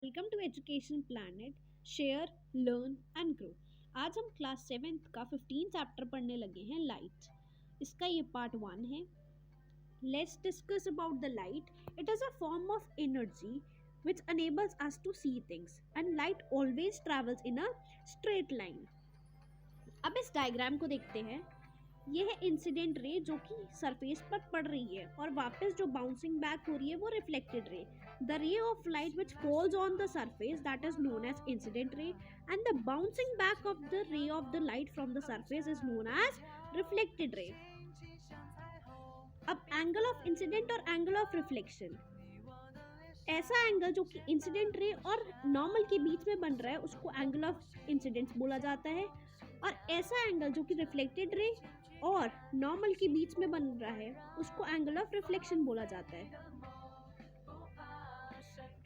Welcome to education planet. Share, learn and grow. आज हम class 7th का 15 chapter पढ़ने लगे हैं, लाइट। इसका ये पार्ट 1 है। Let's discuss about the light. It is a form of energy which enables us to see things, and light always travels in a straight line. अब इस डायग्राम को देखते हैं। ये है इंसिडेंट रे जो कि सरफेस पर पड़ रही है और वापस जो बाउंसिंग बैक हो रही है वो reflected ray. The ray of light which falls on the surface that is known as incident ray, and the bouncing back of the ray of the light from the surface is known as reflected ray. अब angle of incident और angle of reflection. ऐसा angle जो कि incident ray और normal के बीच में बन रहा है उसको एंगल ऑफ इंसिडेंस बोला जाता है, और ऐसा एंगल जो कि रिफ्लेक्टेड रे और नॉर्मल के बीच में बन रहा है उसको एंगल ऑफ रिफ्लेक्शन बोला जाता है।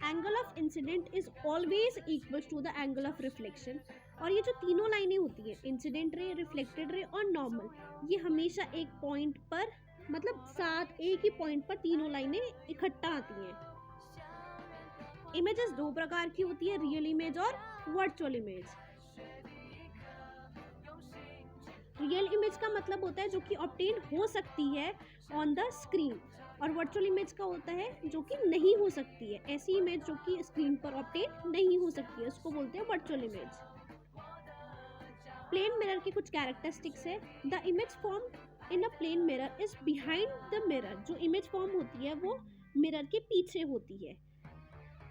Angle of incident is always equal to the angle of reflection. और ये जो तीनों लाइनें होती हैं, इंसिडेंट रे, रिफ्लेक्टेड रे और नॉर्मल, ये हमेशा एक पॉइंट पर, मतलब साथ एक ही पॉइंट पर तीनों लाइनें इकट्ठा आती हैं। इमेजेस दो प्रकार की होती है, रियल इमेज और वर्चुअल इमेज। रियल इमेज का मतलब होता है जो कि ऑब्टेन हो सकती है ऑन द स्क्रीन, और वर्चुअल इमेज का होता है जो कि नहीं हो सकती है। ऐसी इमेज जो कि स्क्रीन पर ऑब्टेन नहीं हो सकती है उसको बोलते हैं वर्चुअल इमेज। प्लेन मिरर के कुछ कैरेक्टरिस्टिक्स है। The image form in a plane mirror is behind the mirror. जो इमेज फॉर्म होती है वो मिरर के पीछे होती है।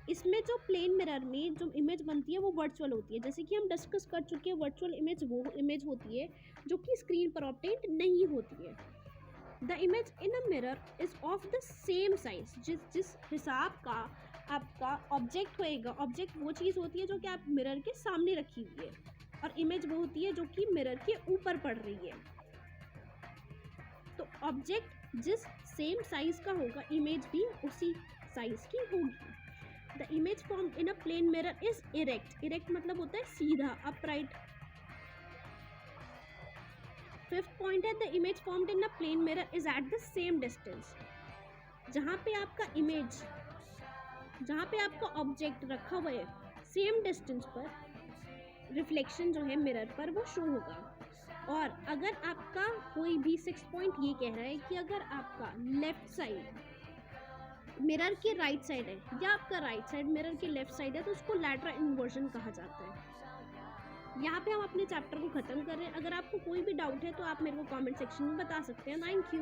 इसमें जो प्लेन मिरर में जो इमेज बनती है वो वर्चुअल होती है। जैसे कि हम डिस्कस कर चुके हैं, वर्चुअल इमेज वो इमेज होती है जो कि स्क्रीन पर ऑब्टेन नहीं होती है। The image in a mirror is of the same size. जिस हिसाब का आपका ऑब्जेक्ट होएगा, ऑब्जेक्ट वो चीज़ होती है जो कि आप मिरर के सामने रखी हुई है, और इमेज वो होती है जो कि मिरर के ऊपर पड़ रही है। तो ऑब्जेक्ट जिस सेम साइज का होगा, इमेज भी उसी साइज की होगी। The image formed in a plane mirror is erect. Erect मतलब होता है सीधा, upright. Fifth point है, the image formed in a plane mirror is at the same distance. जहाँ पे आपका इमेज, जहाँ पे आपका ऑब्जेक्ट रखा हुआ है, सेम डिस्टेंस पर रिफ्लेक्शन जो है मिरर पर वो शो होगा। और अगर आपका कोई भी 6 पॉइंट ये कह रहा है कि अगर आपका लेफ्ट साइड मिरर के राइट साइड है या आपका राइट साइड मिरर के लेफ्ट साइड है तो उसको लैटरल इन्वर्जन कहा जाता है। यहाँ पे हम अपने चैप्टर को खत्म कर रहे हैं। अगर आपको कोई भी डाउट है तो आप मेरे को कमेंट सेक्शन में बता सकते हैं। Thank you.